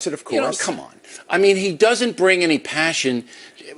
Of course. Come on. I mean, he doesn't bring any passion.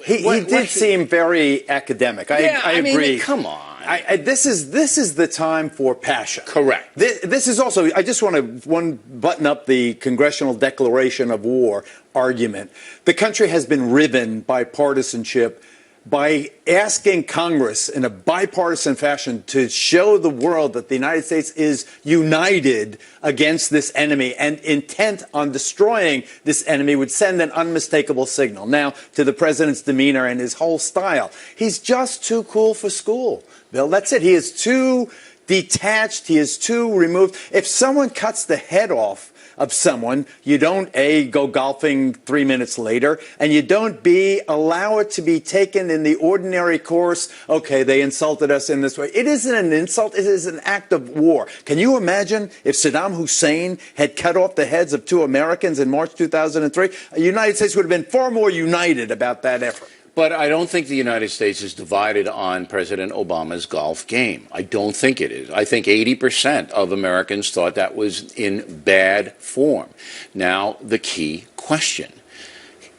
He did seem very academic. I agree. Mean, come on. This is the time for passion. Correct. This is also, I just want to button up the Congressional Declaration of War argument. The country has been riven by partisanship, by asking Congress in a bipartisan fashion to show the world that the United States is united against this enemy and intent on destroying this enemy would send an unmistakable signal. Now, to the president's demeanor and his whole style, he's just too cool for school, Bill. That's it. He is too detached. He is too removed. If someone cuts the head off of someone, you don't, A, go golfing 3 minutes later, and you don't, B, allow it to be taken in the ordinary course. Okay, they insulted us in this way. It isn't an insult. It is an act of war. Can you imagine if Saddam Hussein had cut off the heads of 2 Americans in March 2003? The United States would have been far more united about that effort. But I don't think the United States is divided on President Obama's golf game. I don't think it is. I think 80% of Americans thought that was in bad form. Now, the key question,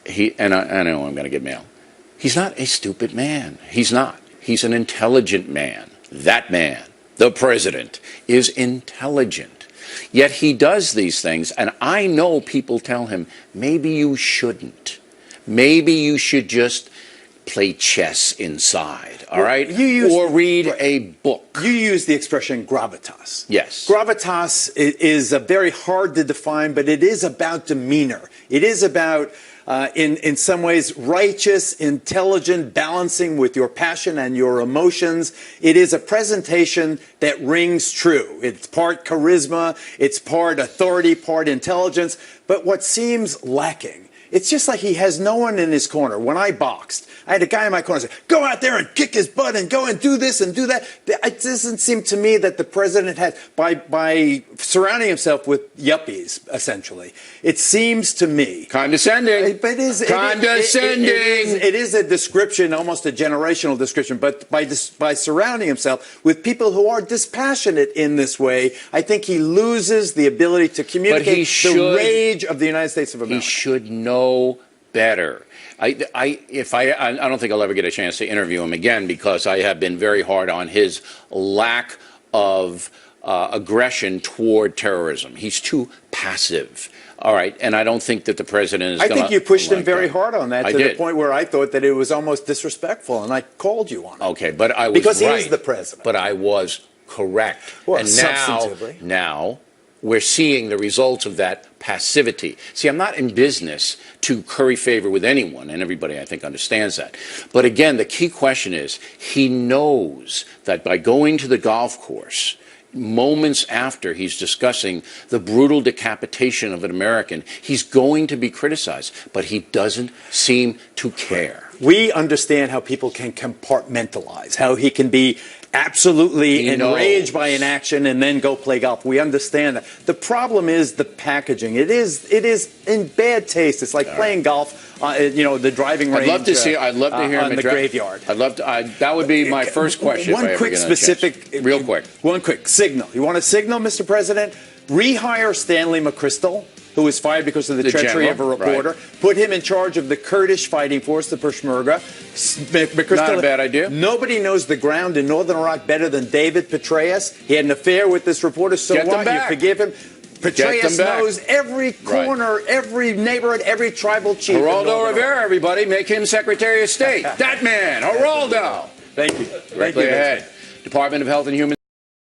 and I know I'm going to get mail. He's not a stupid man. He's not. He's an intelligent man. That man, the president, is intelligent. Yet he does these things, and I know people tell him, maybe you shouldn't. Maybe you should just play chess inside, all right? Or read a book. You use the expression gravitas. Yes. Gravitas is very hard to define, but it is about demeanor. It is about, in some ways, righteous, intelligent, balancing with your passion and your emotions. It is a presentation that rings true. It's part charisma, it's part authority, part intelligence. But what seems lacking, it's just like he has no one in his corner. When I boxed, I had a guy in my corner say, go out there and kick his butt and go and do this and do that. It doesn't seem to me that the president had, by surrounding himself with yuppies, essentially, it seems to me. Condescending. But condescending. It is a description, almost a generational description, but by surrounding himself with people who are dispassionate in this way, I think he loses the ability to communicate the rage of the United States of America. He should know better. I don't think I'll ever get a chance to interview him again because I have been very hard on his lack of aggression toward terrorism. He's too passive. All right, and I don't think that the president is going to. I think you pushed him very hard on that to the point where I thought that it was almost disrespectful, and I called you on it. Okay, but I was because right. He's the president. But I was correct. Well, and substantively. now we're seeing the results of that passivity. See, I'm not in business to curry favor with anyone, and everybody, I think, understands that. But again, the key question is, he knows that by going to the golf course, moments after he's discussing the brutal decapitation of an American, he's going to be criticized, but he doesn't seem to care. We understand how people can compartmentalize, how he can be absolutely enraged by an action and then go play golf. We understand that. The problem is the packaging. It is in bad taste. It's like playing golf, the driving range. I'd love to hear him on the graveyard. That would be my first question. One quick specific, real quick. One quick signal. You want a signal, Mr. President? Rehire Stanley McChrystal, who was fired because of the treachery of a reporter. Right. Put him in charge of the Kurdish fighting force, the Peshmerga. Not a bad idea. Nobody knows the ground in northern Iraq better than David Petraeus. He had an affair with this reporter, so what? You forgive him? Petraeus knows every corner, every neighborhood, every tribal chief. Geraldo Rivera, everybody, make him Secretary of State. That man, Geraldo. Thank you. Directly ahead. Department of Health and Human